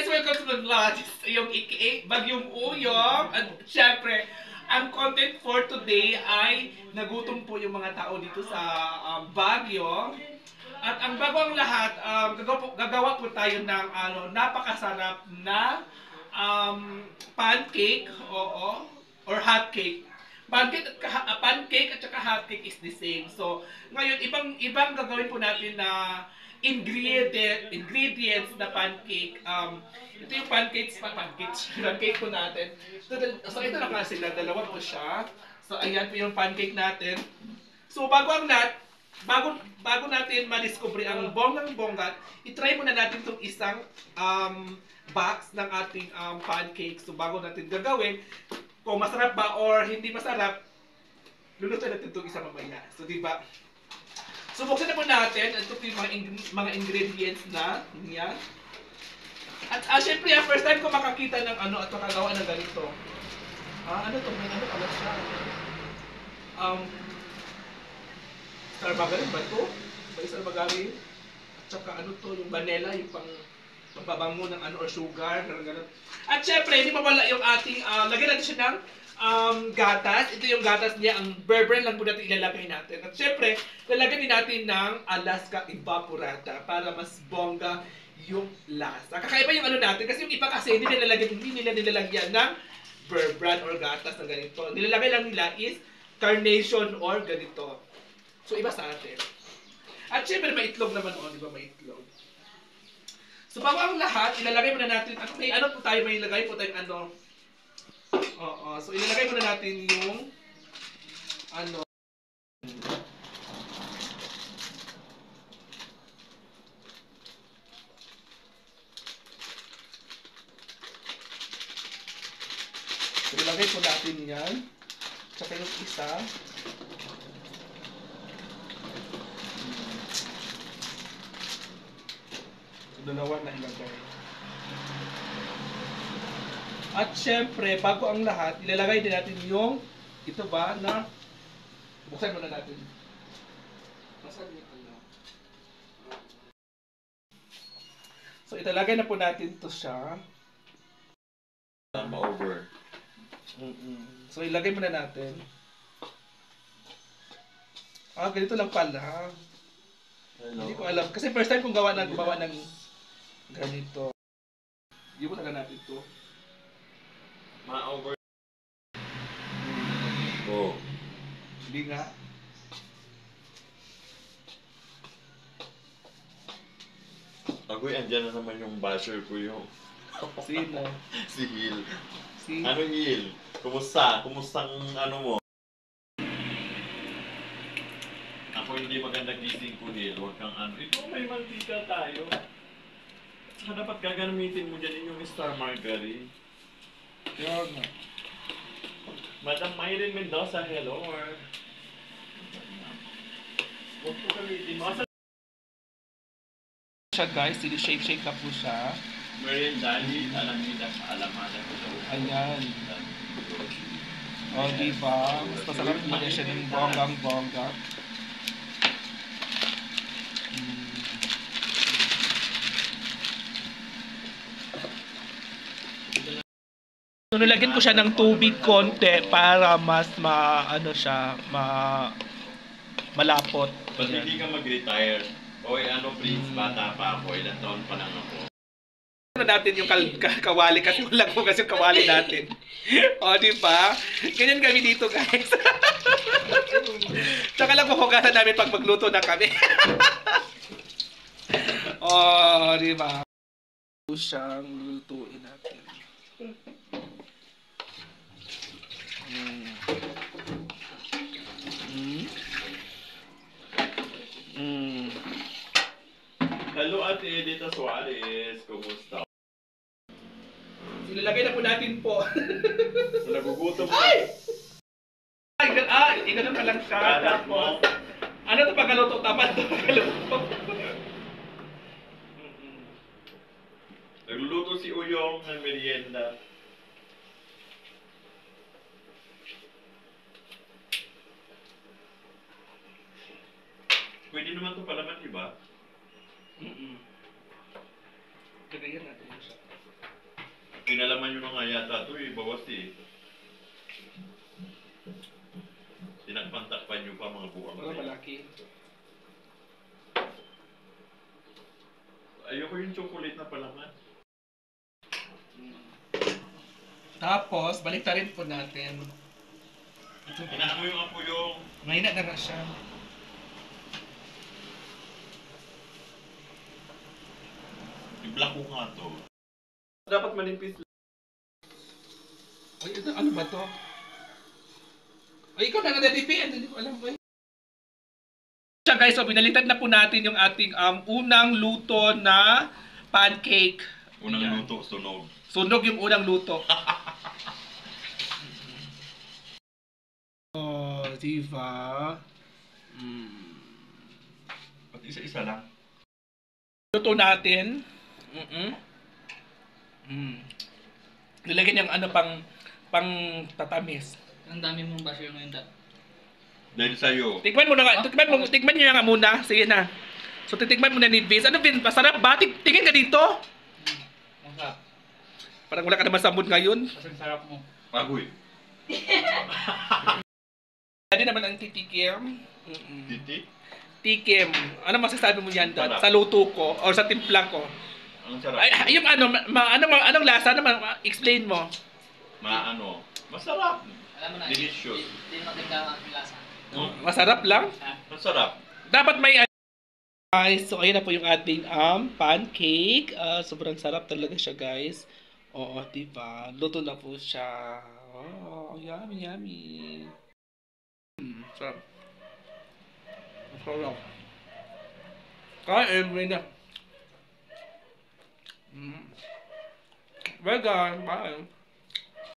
guys! Welcome to the vlog. Yung Bagyong Uyong. At syempre, ang content for today ay nagutom po yung mga tao dito sa Baguio. At ang bago ang lahat, gagawa po tayo ng napakasarap na pancake, or hot cake. Pancake at saka hot cake is the same. So, ngayon, ibang gagawin po natin na ingredients na pancake. Ito yung pancake po natin. So, ito na nga sila, dalawa po siya. So, ayan po yung pancake natin. So, bago natin madiscover ang bonggang-bongga, itry muna natin itong isang box ng ating pancake. So, bago natin gagawin, kung masarap ba or hindi masarap, lulutuin natin itong isa mamaya. So, diba? So, buksan na po natin. Ito po yung mga ingredients na. Yan. At syempre, first time ko makakita ng at makagawa ng ganito. Ano to? May ano pala siya. Star margarine ba ito? May star margarine. At saka ano to, yung vanilla, yung pang mababango ng or sugar, gano'n. At syempre, hindi mawala yung ating, lagyan natin siya ng gatas. Ito yung gatas niya, ang bear brand lang po natin ilalagay natin. At syempre, lalagyan din natin ng Alaska Evaporata para mas bongga yung lasa. Kakaiba yung natin, kasi yung iba kasi hindi nila nilalagyan ng bear brand or gatas na ganito. Nilalagay lang nila is carnation or ganito. So, iba sa atin. At syempre, may itlog naman, di ba, may itlog. So, bago ang lahat, ilalagay muna natin, may po tayo, may ilagay po tayong so ilalagay muna natin yung, so ilalagay po natin yan, tsaka yung isa, dalawa na ilagay. At syempre, bago ang lahat, ilalagay din natin yung ito ba na buksan muna natin. So ilalagay na po natin ito siya. Over. So ilagay muna natin. Ganito lang pala. Hindi ko alam. Kasi first time kong gumawa ng ganito. Hindi mo talaga natin ito. Ma-over. Oh. Hindi nga. Agoy, andyan na naman yung basher ko yung... Sino? Si Hil. Si... Ano Hil? Kumusta? Kumustang mo? Ako hindi maganda gising ko Hil. Huwag kang Ito may mantika tayo. Saka dapat gagamitin mo dyan yung Star Margarine. Sure nga. Madam Myrin Mendoza, hello. Huwag po gamitin mo. Siya guys, shake na po siya. Marian Dali, alamada ko daw. Ayan. Diba? Mas masarap niya siya ng bonggang-bongga. So, nilagyan ko siya ng tubig konti para mas malapot. Ba't hindi ka mag-retire? Oy, Prince, bata pa ako. Ilang taon pa lang ako. Natin yung kawali kasi wala ko kasi yung kawali natin. Diba? Ganyan kami dito, guys. Tsaka lang kuhugasan namin pag magluto na kami. Diba? Ito siyang lutuin natin. Hello, Ate Edita Suarez. Kumusta? Ilalagay na po natin po. So, nagugutom ka. Ganun ka lang siya. Tapos, ano ito pagkaluto? Tapat ito pagkaluto. Nagluluto si Uyong ng merienda. Pwede naman ito palaman, di ba? Kagayan natin mo siya. Kinalaman nyo na nga yata ito eh, bawas eh. Tinagpantakpan nyo pa mga buwang. Wala malaki. Ayoko yung chocolate na palaman. Tapos, baliktarin po natin. Hinaan mo yung apo yung... Mahina na nga siya. I-block ko nga to. Dapat manimpis lang. Ay, ito, ano ba to? Ay, ikaw na nadadipian. Hindi ko alam ko eh. Siya guys, so binaliktad na po natin yung ating unang luto na pancake. Unang Ayan. luto, sunog. Sunog yung unang luto. Oh, diba? At isa-isa lang. Luto natin. Nilagyan yung ano pang tatamis. Ang dami mong basher ngayon da. Dahil sa'yo. Tikman mo na nga. Tikman niyo nga muna. Sige na. So titikman mo na ni Vince. Ano Vince? Masarap ba? Tingin ka dito. Ang sarap. Parang wala ka naman sa mood ngayon. Kasi sarap mo. Pagoy. Hindi naman ang titikim. Titi. Tikim. Ano masasabi mo yan, Dad? Sarap. Sa luto ko or sa timpla ko? Ang sarap. Ay, yung ano, anong lasa naman? Explain mo. Masarap. Alam mo na. Delicious. Hindi maganda ang lasa. Masarap lang. Ha? Masarap. Dapat may guys, so ayun na po yung ating pancake. Sobrang sarap talaga siya, guys. Oo, diba? Luto na po siya. Oh, yummy, yummy. Sarap. Sarap. Kain, may na. Well done. Bye.